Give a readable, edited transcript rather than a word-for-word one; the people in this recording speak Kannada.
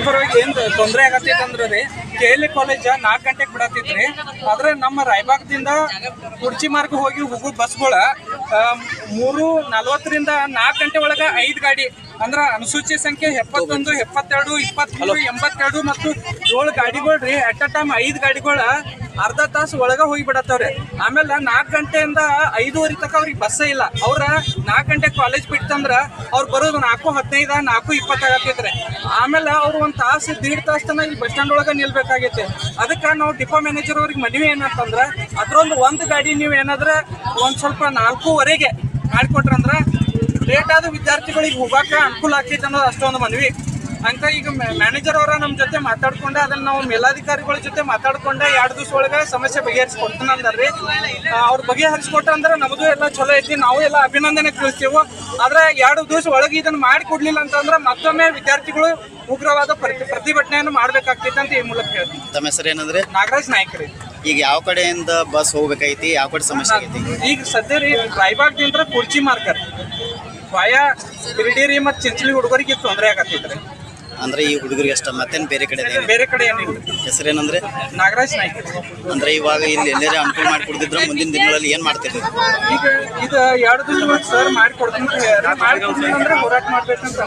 ಪರವಾಗಿ ಏನ್ ತೊಂದರೆ ಆಗತ್ತೈತೆ ಅಂದ್ರೆ ರೀ KLE ಕಾಲೇಜ್ 4 ಗಂಟೆಗೆ ಬಿಡತ್ತೈತ್ರಿ. ಆದ್ರೆ ನಮ್ಮ ರಾಯಬಾಗದಿಂದ ಕುರ್ಚಿ ಮಾರ್ಗ ಹೋಗೋ ಬಸ್ಗಳ 3:40 4 ಗಂಟೆ ಒಳಗ 5 ಗಾಡಿ ಅಂದ್ರ ಅನುಸೂಚಿ ಸಂಖ್ಯೆ 71, 72, 23, 82 ಮತ್ತು 7 ಗಾಡಿಗಳು ರೀ ಅಟ್ ಅ ಟೈಮ್ 5 ಗಾಡಿಗಳ ಅರ್ಧ ತಾಸು ಒಳಗ ಹೋಗಿ ಬಿಡತ್ತವ್ರಿ. ಆಮೇಲೆ 4 ಗಂಟೆಯಿಂದ 5:30 ತನಕ ಅವ್ರಿಗೆ ಬಸ್ಸೇ ಇಲ್ಲ. ಅವ್ರ 4 ಗಂಟೆ ಕಾಲೇಜ್ ಬಿಟ್ಟಂದ್ರ ಅವ್ರು ಬರೋದು 4:15, 4:20 ಆಗತ್ತೈತ್ರಿ. ಆಮೇಲೆ ಅವ್ರು 1 ತಾಸು 1.5 ತಾಸು ತನಕ ಇಲ್ಲಿ ಬಸ್ ಸ್ಟ್ಯಾಂಡ್ ಒಳಗ ನಿಲ್ಬೇಕಾಗೈತೆ. ಅದಕ್ಕೆ ನಾವು ಡಿಪೋ ಮ್ಯಾನೇಜರ್ ಅವ್ರಿಗೆ ಮನವಿ ಏನಂತಂದ್ರ ಅದ್ರೊಂದು 1 ಗಾಡಿ ನೀವು ಏನಾದ್ರೆ ಒಂದ್ ಸ್ವಲ್ಪ 4:15ಗೆ ಮಾಡಿಕೊಟ್ರಂದ್ರ ಲೇಟ್ ಆದ ವಿದ್ಯಾರ್ಥಿಗಳಿಗೆ ಹೋಗಾಕ ಅನುಕೂಲ ಆಗ್ತೈತೆ ಅನ್ನೋದು ಅಷ್ಟೊಂದು ಮನವಿ. ಅಂತ ಈಗ ಮ್ಯಾನೇಜರ್ ಅವರ ನಮ್ಮ ಜೊತೆ ಮಾತಾಡ್ಕೊಂಡೆ ಅದನ್ನ ನಾವು ಮೇಲಾಧಿಕಾರಿಗಳ ಜೊತೆ ಮಾತಾಡ್ಕೊಂಡೆ 2 ದಿವಸ ಒಳಗೆ ಸಮಸ್ಯೆ ಬಗೆಹರಿಸ್ಕೊಡ್ತಾನ ಅಂದಾರ್ರಿ. ಅವ್ರು ಬಗೆಹರಿಸ್ಕೊಟ್ರ ಅಂದ್ರೆ ನಮ್ದು ಎಲ್ಲ ಚಲೋ ಐತಿ, ನಾವು ಎಲ್ಲ ಅಭಿನಂದನೆ ತಿಳಿಸ್ತೇವೆ. ಆದ್ರೆ 2 ದಿವಸ ಒಳಗೆ ಇದನ್ನ ಮಾಡಿ ಕೊಡ್ಲಿಲ್ಲ ಅಂತಂದ್ರೆ ಮತ್ತೊಮ್ಮೆ ವಿದ್ಯಾರ್ಥಿಗಳು ಉಗ್ರವಾದ ಪ್ರತಿಭಟನೆಯನ್ನು ಮಾಡ್ಬೇಕಾಗ್ತೈತೆ ಅಂತ ಈ ಮೂಲಕ ಹೇಳ್ತೀವಿ. ತಮ್ಮ ಹೆಸರು ಏನಂದ್ರೆ? ನಾಗರಾಜ್ ನಾಯ್ಕ ರೀ. ಈಗ ಯಾವ ಕಡೆಯಿಂದ ಬಸ್ ಹೋಗ್ಬೇಕೈತಿ, ಯಾವ ಕಡೆ ಸಮಸ್ಯೆ ಆಗೈತಿ? ಈಗ ಸದ್ಯ ರೀ ರಾಯಬಾಗದಿಂದ ಕುರ್ಚಿ ಮಾರ್ಕರ್ ವಾಯಾ ಬಿರ್ಡೇರಿ ಮತ್ತು ಚಿಂಚಲಿ ಹುಡುಗರಿಗೆ ತೊಂದರೆ ಆಗತ್ತೈತ್ರಿ. ಅಂದ್ರೆ ಈ ಹುಡುಗರಿಗೆ ಅಷ್ಟ ಮತ್ತೇನು ಬೇರೆ ಕಡೆ ಏನಿಲ್ಲ. ಹೆಸರೇನಂದ್ರೆ? ನಾಗರಾಜ್ ನಾಯ್ಕ. ಅಂದ್ರೆ ಇವಾಗ ಇಲ್ಲಿ ಎಲ್ಲರೂ ಅನುಕೂಲ ಮಾಡಿಕೊಡ್ತಿದ್ರು, ಮುಂದಿನ ದಿನಗಳಲ್ಲಿ ಏನ್ ಮಾಡ್ತಿದ್ರು? ಈಗ ಇದು 2 ದಿವಸ ಸರ್ ಮಾಡಿಕೊಡ್ತೀನಿ ಅಂದ್ರೆ ಹೋರಾಟ ಮಾಡ್ಬೇಕಂತ